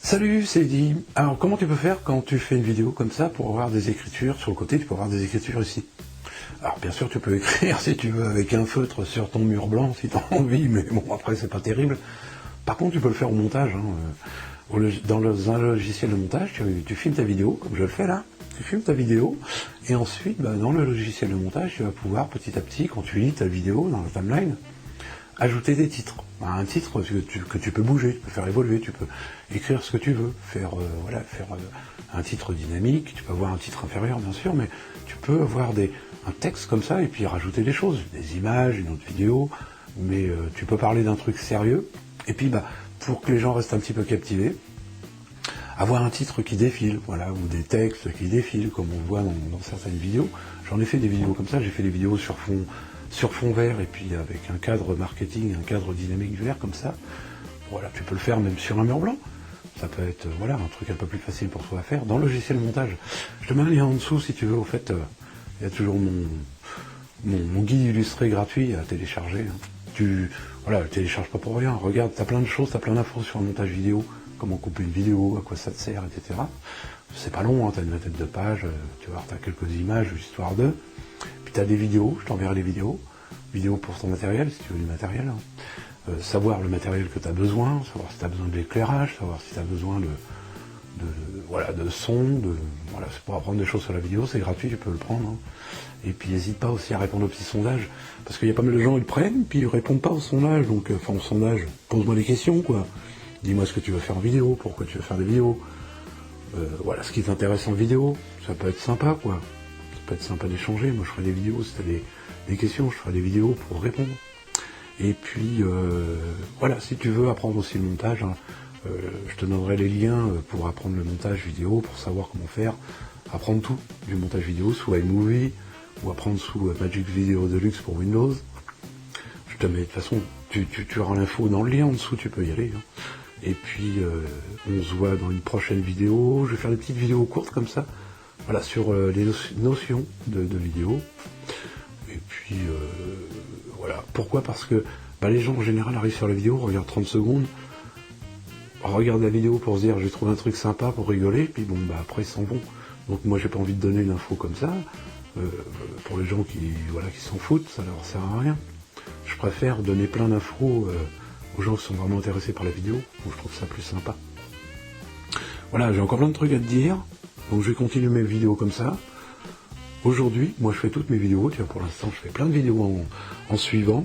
Salut, c'est Eddy. Alors, comment tu peux faire quand tu fais une vidéo comme ça pour avoir des écritures sur le côté? Tu peux avoir des écritures ici. Alors, bien sûr, tu peux écrire si tu veux avec un feutre sur ton mur blanc si tu as envie, mais bon, après, c'est pas terrible. Par contre, tu peux le faire au montage. Dans un logiciel de montage, tu filmes ta vidéo, comme je le fais là. Tu filmes ta vidéo, et ensuite, dans le logiciel de montage, tu vas pouvoir petit à petit, quand tu lis ta vidéo dans la timeline, ajouter des titres. Un titre que tu peux bouger, tu peux faire évoluer, tu peux écrire ce que tu veux, faire un titre dynamique, tu peux avoir un titre inférieur bien sûr, mais tu peux avoir un texte comme ça et puis rajouter des choses, des images, une autre vidéo, mais tu peux parler d'un truc sérieux, et puis pour que les gens restent un petit peu captivés, avoir un titre qui défile, voilà, ou des textes qui défilent, comme on voit dans certaines vidéos. J'en ai fait des vidéos comme ça, j'ai fait des vidéos sur fond vert, et puis avec un cadre marketing, un cadre dynamique vert, comme ça. Voilà, tu peux le faire même sur un mur blanc. Ça peut être, voilà, un truc un peu plus facile pour toi à faire. Dans le logiciel montage, je te mets un lien en dessous si tu veux, au fait, il y a toujours mon guide illustré gratuit à télécharger. Tu le télécharges pas pour rien. Regarde, t'as plein de choses, t'as plein d'infos sur le montage vidéo, comment couper une vidéo, à quoi ça te sert, etc. C'est pas long, t'as une vingtaine de pages, tu vois, t'as quelques images, histoire de. Puis t'as des vidéos, je t'enverrai les vidéos pour ton matériel, si tu veux du matériel. Savoir le matériel que tu as besoin, savoir si tu as besoin de l'éclairage, savoir si tu as besoin de son, c'est pour apprendre des choses sur la vidéo, c'est gratuit, tu peux le prendre. Et puis n'hésite pas aussi à répondre aux petits sondages, parce qu'il y a pas mal de gens, ils prennent, puis ils répondent pas au sondage, donc au sondage, pose-moi des questions, quoi. Dis-moi ce que tu veux faire en vidéo, pourquoi tu veux faire des vidéos, ce qui t'intéresse en vidéo, ça peut être sympa, quoi. Ça peut être sympa d'échanger, moi je ferai des vidéos, si tu as des questions, je ferai des vidéos pour répondre. Et puis, si tu veux apprendre aussi le montage, je te donnerai les liens pour apprendre le montage vidéo, pour savoir comment faire, apprendre tout du montage vidéo sous iMovie, ou apprendre sous Magic Video Deluxe pour Windows. Je te mets, de toute façon, tu auras l'info dans le lien en dessous, tu peux y aller. Et puis, on se voit dans une prochaine vidéo. Je vais faire des petites vidéos courtes comme ça, voilà, sur les notions de vidéo. Et puis, pourquoi? Parce que les gens en général arrivent sur la vidéo, regardent 30 secondes, regardent la vidéo pour se dire j'ai trouvé un truc sympa pour rigoler, puis après ils s'en vont. Donc moi j'ai pas envie de donner une info comme ça, pour les gens qui s'en foutent, ça leur sert à rien. Je préfère donner plein d'infos aux gens qui sont vraiment intéressés par la vidéo, donc je trouve ça plus sympa. Voilà, j'ai encore plein de trucs à te dire, donc je vais continuer mes vidéos comme ça. Aujourd'hui, moi je fais toutes mes vidéos, tu vois, pour l'instant je fais plein de vidéos en suivant.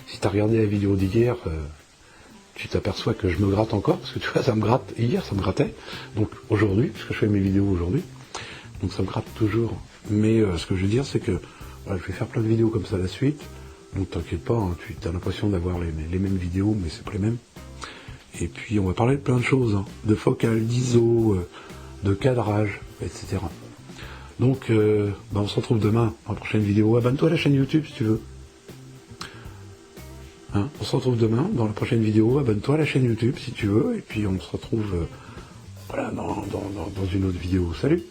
Si tu as regardé la vidéo d'hier, tu t'aperçois que je me gratte encore, parce que tu vois, ça me gratte, hier ça me grattait, donc aujourd'hui, parce que je fais mes vidéos aujourd'hui, donc ça me gratte toujours. Mais ce que je veux dire, c'est que je vais faire plein de vidéos comme ça à la suite, donc t'inquiète pas, tu as l'impression d'avoir les mêmes vidéos, mais c'est pas les mêmes. Et puis on va parler de plein de choses, de focale, d'ISO, de cadrage, etc. Donc, on se retrouve demain dans la prochaine vidéo. Abonne-toi à la chaîne YouTube si tu veux. On se retrouve demain dans la prochaine vidéo. Abonne-toi à la chaîne YouTube si tu veux. Et puis on se retrouve dans une autre vidéo. Salut!